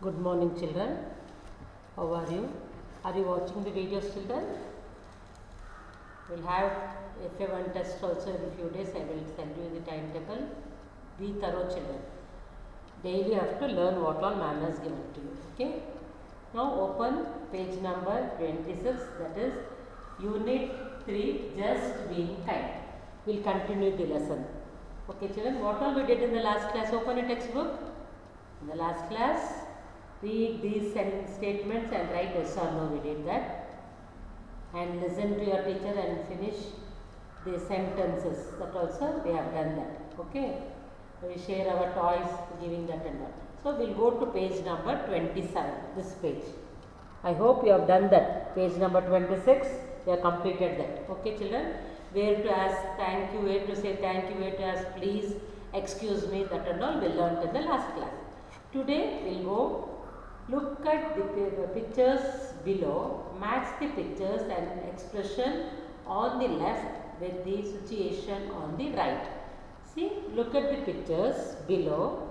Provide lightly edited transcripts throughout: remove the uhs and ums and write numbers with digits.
Good morning, children. How are you? Are you watching the videos, children? We'll have FA1 test also in a few days. I will send you the timetable. Be thorough, children. Daily you have to learn what all ma'am has given to you. Okay? Now open page number 26. That is Unit 3. Just being kind. We'll continue the lesson. Okay, children. What all we did in the last class? Open a textbook. In the last class, read these statements and write yes or no. We did that. And listen to your teacher and finish the sentences. That also we have done that. Okay. We share our toys, giving that and all. So we'll go to page number 27. This page. I hope you have done that. Page number 26. You have completed that. Okay, children. Where to ask thank you, where to say thank you, where to ask please, excuse me, that and all we learned in the last class. Today we'll go look at the pictures below, match the pictures and expression on the left with the situation on the right. See, look at the pictures below,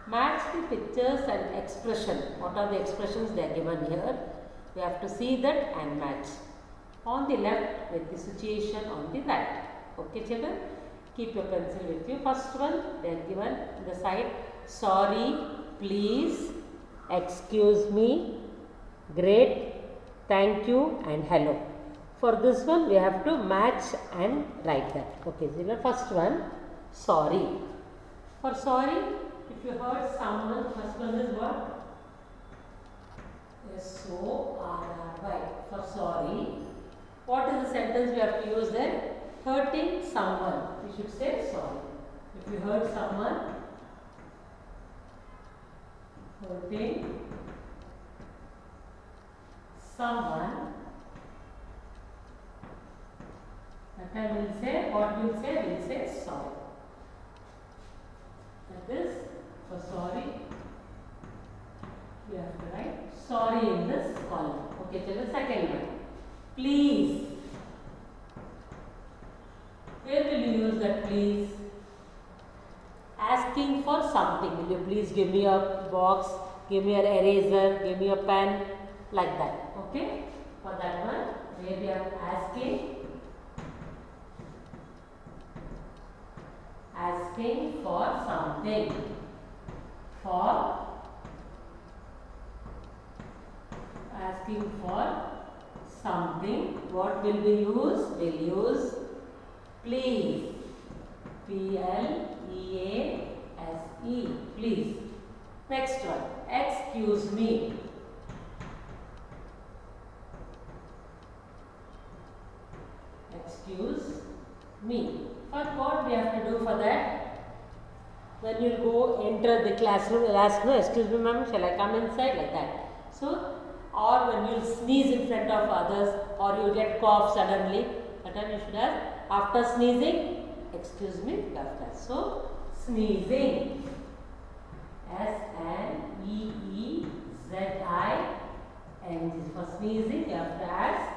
match the pictures and expression. What are the expressions they are given here? We have to see that and match. On the left with the situation on the right. Okay, children? Keep your pencil with you. First one, they are given on the side, sorry, please, excuse me, great, thank you and hello. For this one we have to match and write that. Okay, so first one, sorry. For sorry, if you heard someone, first one is what? S-O-R-R-Y. For sorry. What is the sentence we have to use there? Hurting someone. We should say sorry. If you hurt someone, hurting someone, that time we will say, what we will say? We will say sorry. That is, for sorry, we have to write sorry in this column. Okay, so the second one, please. Where will you use that please? Asking for something. Will you please give me a box, give me an eraser, give me a pen, like that. Okay? For that one, where we are asking for something. For asking for something, what will we use? We'll use please. P-L-E-A-S-E. Please. Next one. Excuse me. Excuse me. But what we have to do for that? When you go enter the classroom, you'll ask, no, excuse me ma'am, shall I come inside? Like that. So, or when you sneeze in front of others or you get cough suddenly, that time you should ask, after sneezing, excuse me, after. So, sneezing. S-N-E-E-Z-I-N-G. For sneezing, you have to ask,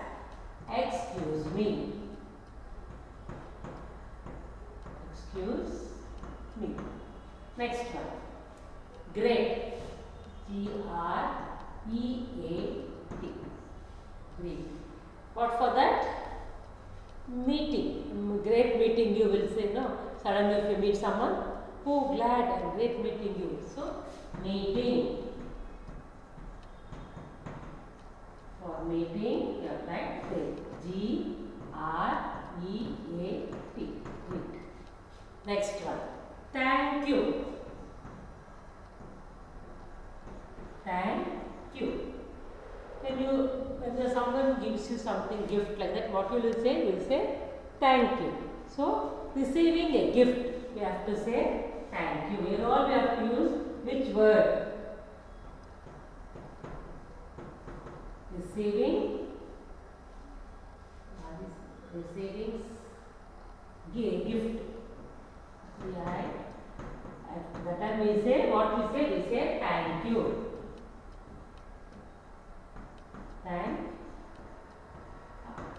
excuse me. Excuse me. Next one. Great. G-R-E-A-T. Great. What for that? Meeting. Great meeting you will say, no. Suddenly if you meet someone, oh glad and great meeting you. So, meeting. For meeting, you have write great. G-R-E-A-T. Great. Next one. Thank you. Thank you. When someone gives you something, gift like that, what you will say? You will say thank you. So, receiving a gift, we have to say thank you. Here all we have to use which word? Receiving gift. That time we say, what we say? We say thank you. Thank.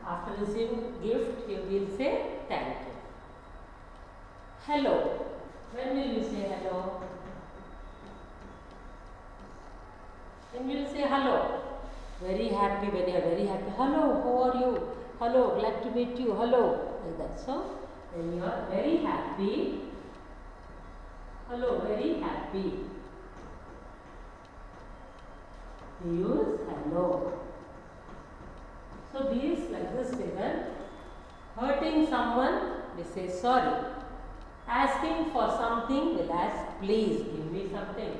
After receiving gift, you will say thank you. Hello. When will you say hello? Then we will say hello. Very happy, when you are very happy. Hello, how are you? Hello, glad to meet you. Hello, like that. So, when you are very happy, hello, very happy. We use hello. So, these like this figure. Hurting someone, we say sorry. Asking for something, we'll ask please give me something.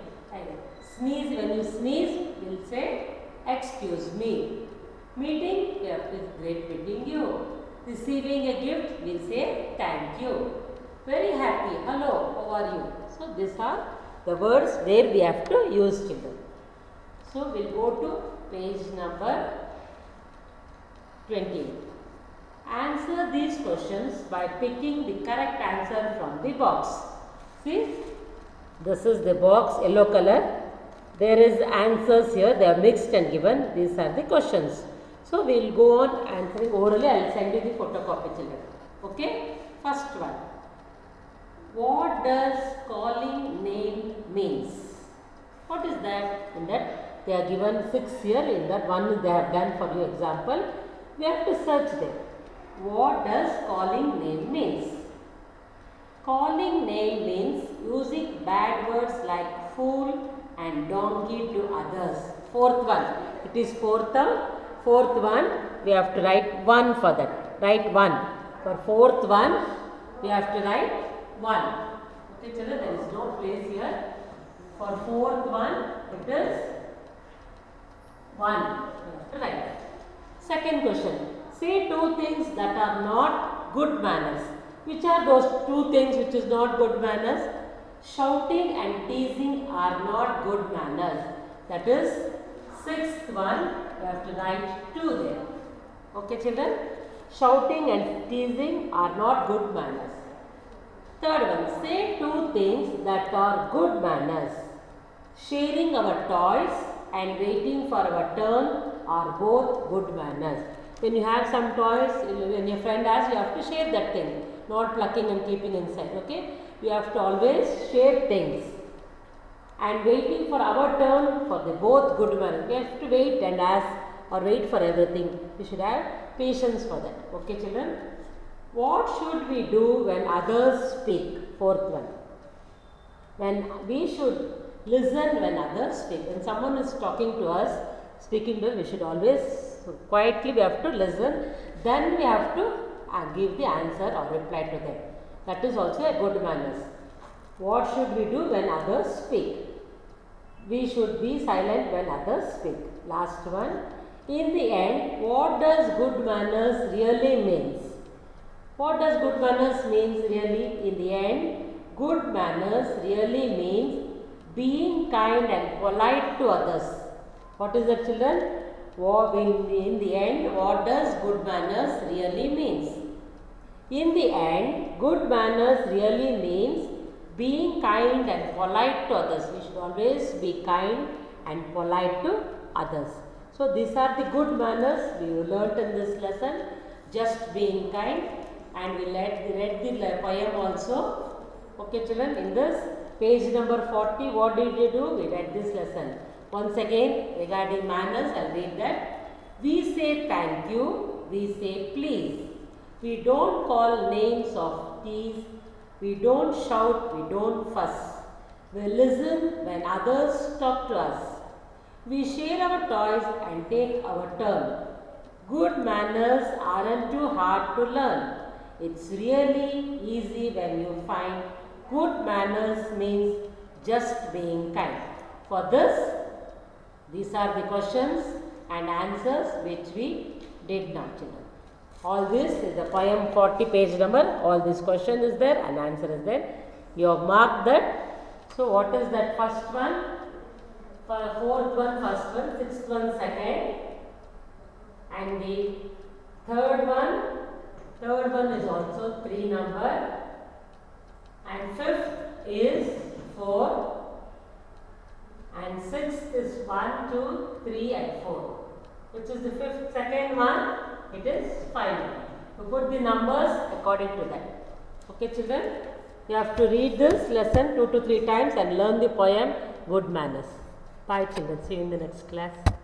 Sneeze, when you sneeze, we'll say excuse me. Meeting, it's great meeting you. Receiving a gift, we'll say thank you. Very happy, hello, how are you? So these are the words where we have to use children. So we'll go to page number 20. Answer these questions by picking the correct answer from the box. See, this is the box, yellow color. There is answers here, they are mixed and given. These are the questions. So, we will go on answering orally. I will send you the photocopy children. Okay. First one. What does calling name means? What is that? In that they are given 6 here. In that one they have done for you example. We have to search them. What does calling name means? Calling name means using bad words like fool and donkey to others. Fourth one. It is fourth one. We have to write 1 for that. Write 1. For fourth one, we have to write 1. Okay, children, there is no place here. For fourth one, it is 1. We have to write that. Second question. Say 2 things that are not good manners. Which are those 2 things which is not good manners? Shouting and teasing are not good manners. That is 6th one. We have to write 2 there. Okay, children? Shouting and teasing are not good manners. Third one. Say 2 things that are good manners. Sharing our toys and waiting for our turn are both good manners. When you have some toys, when your friend asks, you have to share that thing, not plucking and keeping inside. Okay? You have to always share things. And waiting for our turn for the both good manners. We have to wait and ask or wait for everything. We should have patience for that. Okay, children? What should we do when others speak? Fourth one. When we should listen when others speak. When someone is talking to us, speaking to us, we should always quietly we have to listen. Then we have to give the answer or reply to them. That is also a good manners. What should we do when others speak? We should be silent when others speak. Last one. In the end, what does good manners really means? What does good manners means really? In the end, good manners really means being kind and polite to others. What is that, children? In the end, what does good manners really means? In the end, good manners really means being kind and polite to others. We should always be kind and polite to others. So, these are the good manners we learnt in this lesson. Just being kind, and we read the poem also. Okay, children, in this page number 40, what did you do? We read this lesson. Once again, regarding manners, I will read that. We say thank you, we say please. We don't call names of tease. We don't shout, we don't fuss. We listen when others talk to us. We share our toys and take our turn. Good manners aren't too hard to learn. It's really easy when you find good manners means just being kind. For this, these are the questions and answers which we did now, children. All this is the poem 40 page number. All this question is there and answer is there. You have marked that. So, what is that first one? Fourth one, first one. Sixth one, second. And the third one is also 3 number. And fifth is 4. And sixth is 1, 2, 3 and 4. Which is the fifth, second one, it is 5. You put the numbers according to that. Okay, children? You have to read this lesson 2 to 3 times and learn the poem Good Manners. Bye children, see you in the next class.